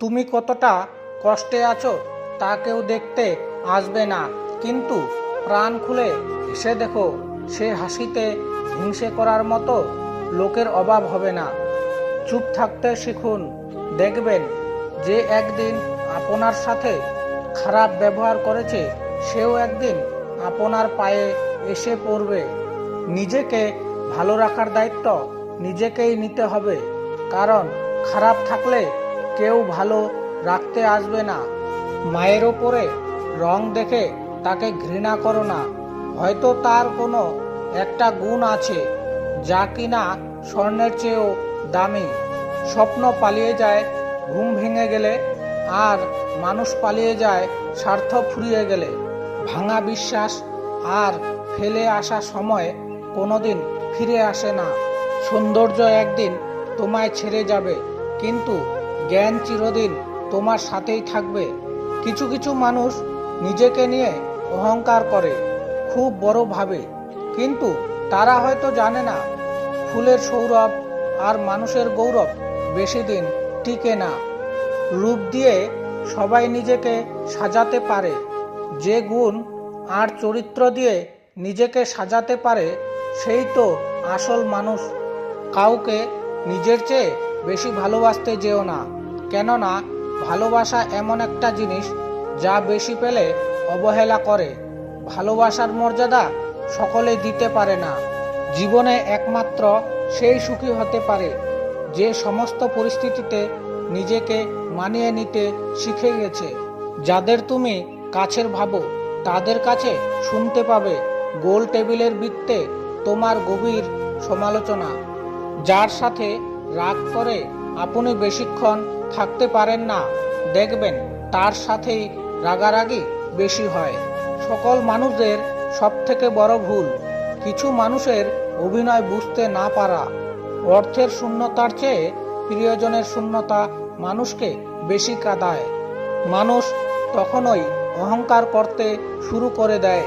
তুমি কতটা কষ্টে আছো তা কেউ দেখতে আসবে না, কিন্তু প্রাণ খুলে হেসে দেখো, সে হাসিতে হিংসে করার মতো লোকের অভাব হবে না। চুপ থাকতে শিখুন, দেখবেন যে একদিন আপনার সাথে খারাপ ব্যবহার করেছে সেও একদিন আপনার পায়ে এসে পড়বে। নিজেকে ভালো রাখার দায়িত্ব নিজেকেই নিতে হবে, কারণ খারাপ থাকলে কেউ ভালো রাখতে আসবে না। মায়ের ওপরে রং দেখে তাকে ঘৃণা করো না, হয়তো তার কোনো একটা গুণ আছে যা কিনা স্বর্ণের চেয়েও দামি। স্বপ্ন পালিয়ে যায় ঘুম ভেঙে গেলে, আর মানুষ পালিয়ে যায় স্বার্থ ফুরিয়ে গেলে। ভাঙা বিশ্বাস আর ফেলে আসা সময় কোনোদিন ফিরে আসে না। সৌন্দর্য একদিন তোমায় ছেড়ে যাবে, কিন্তু জ্ঞান চিরদিন তোমার সাথেই থাকবে। কিছু কিছু মানুষ নিজেকে নিয়ে অহংকার করে, খুব বড় ভাবে, কিন্তু তারা হয়তো জানে না ফুলের সৌরভ আর মানুষের গৌরব বেশি দিন টিকে না। রূপ দিয়ে সবাই নিজেকে সাজাতে পারে, যে গুণ আর চরিত্র দিয়ে নিজেকে সাজাতে পারে সেই তো আসল মানুষ। কাউকে নিজের চেয়ে বেশি ভালোবাসতে যেও না, কেননা ভালোবাসা এমন একটা জিনিস যা বেশি পেলে অবহেলা করে। ভালোবাসার মর্যাদা সকলে দিতে পারে না। জীবনে একমাত্র সেই সুখী হতে পারে যে সমস্ত পরিস্থিতিতে নিজেকে মানিয়ে নিতে শিখে গেছে। যাদের তুমি কাছের ভাবো তাদের কাছে শুনতে পাবে গোল টেবিলের বৃত্তে তোমার গভীর সমালোচনা। যার সাথে রাগ করে আপনি বেশিক্ষণ থাকতে পারেন না, দেখবেন তার সাথেই রাগারাগি বেশি হয়। সকল মানুষদের সবথেকে বড় ভুল কিছু মানুষের অভিনয় বুঝতে না পারা। অর্থের শূন্যতার চেয়ে প্রিয়জনের শূন্যতা মানুষকে বেশি কাঁদায়। মানুষ তখনই অহংকার করতে শুরু করে দেয়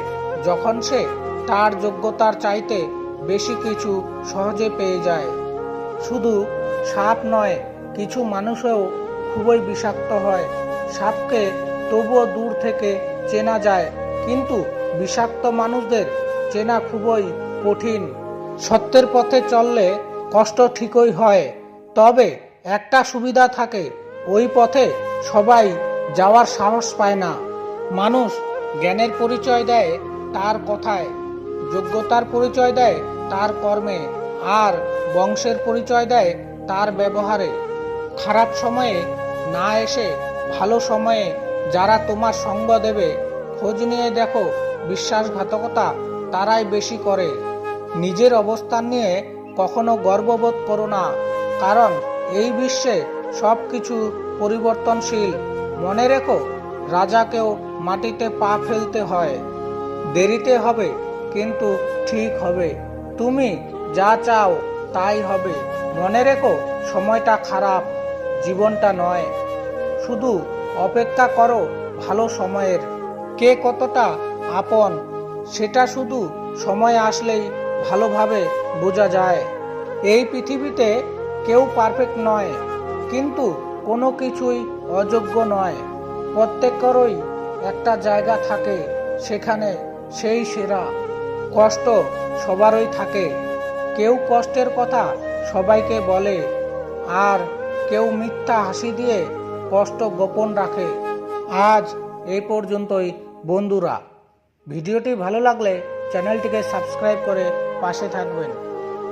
যখন সে তার যোগ্যতার চাইতে বেশি কিছু সহজে পেয়ে যায়। শুধু সাপ নয়, কিছু মানুষও খুবই বিষাক্ত হয়। সাপকে তবুও দূর থেকে চেনা যায়, কিন্তু বিষাক্ত মানুষদের চেনা খুবই কঠিন। সত্যের পথে চললে কষ্ট ঠিকই হয়, তবে একটা সুবিধা থাকে, ওই পথে সবাই যাওয়ার সাহস পায় না। মানুষ জ্ঞানের পরিচয় দেয় তার কথায়, যোগ্যতার পরিচয় দেয় তার কর্মে, আর বংশের পরিচয় দেয় তার ব্যবহারে। খারাপ সময়ে না এসে ভালো সময়ে যারা তোমার সঙ্গ দেবে, খোঁজ নিয়ে দেখো বিশ্বাসঘাতকতা তারাই বেশি করে। নিজের অবস্থান নিয়ে কখনো গর্ববোধ করো না, কারণ এই বিশ্বে সব কিছু পরিবর্তনশীল। মনে রেখো, রাজাকেও মাটিতে পা ফেলতে হয়। দেরিতে হবে, কিন্তু ঠিক হবে। তুমি যা চাও তাই হবে। মনে রেখো, সময়টা খারাপ, জীবনটা নয়। শুধু অপেক্ষা করো ভালো সময়ের। কে কতটা আপন সেটা শুধু সময় আসলেই ভালোভাবে বোঝা যায়। এই পৃথিবীতে কেউ পারফেক্ট নয়, কিন্তু কোনো কিছুই অযোগ্য নয়। প্রত্যেকেরই একটা জায়গা থাকে, সেখানে সেই সেরা। কষ্ট সবারই থাকে, কেউ কষ্টের কথা সবাইকে বলে, আর কেউ মিথ্যা হাসি দিয়ে কষ্ট গোপন রাখে। আজ এই পর্যন্তই বন্ধুরা। ভিডিওটি ভালো লাগলে চ্যানেলটিকে সাবস্ক্রাইব করে পাশে থাকবেন।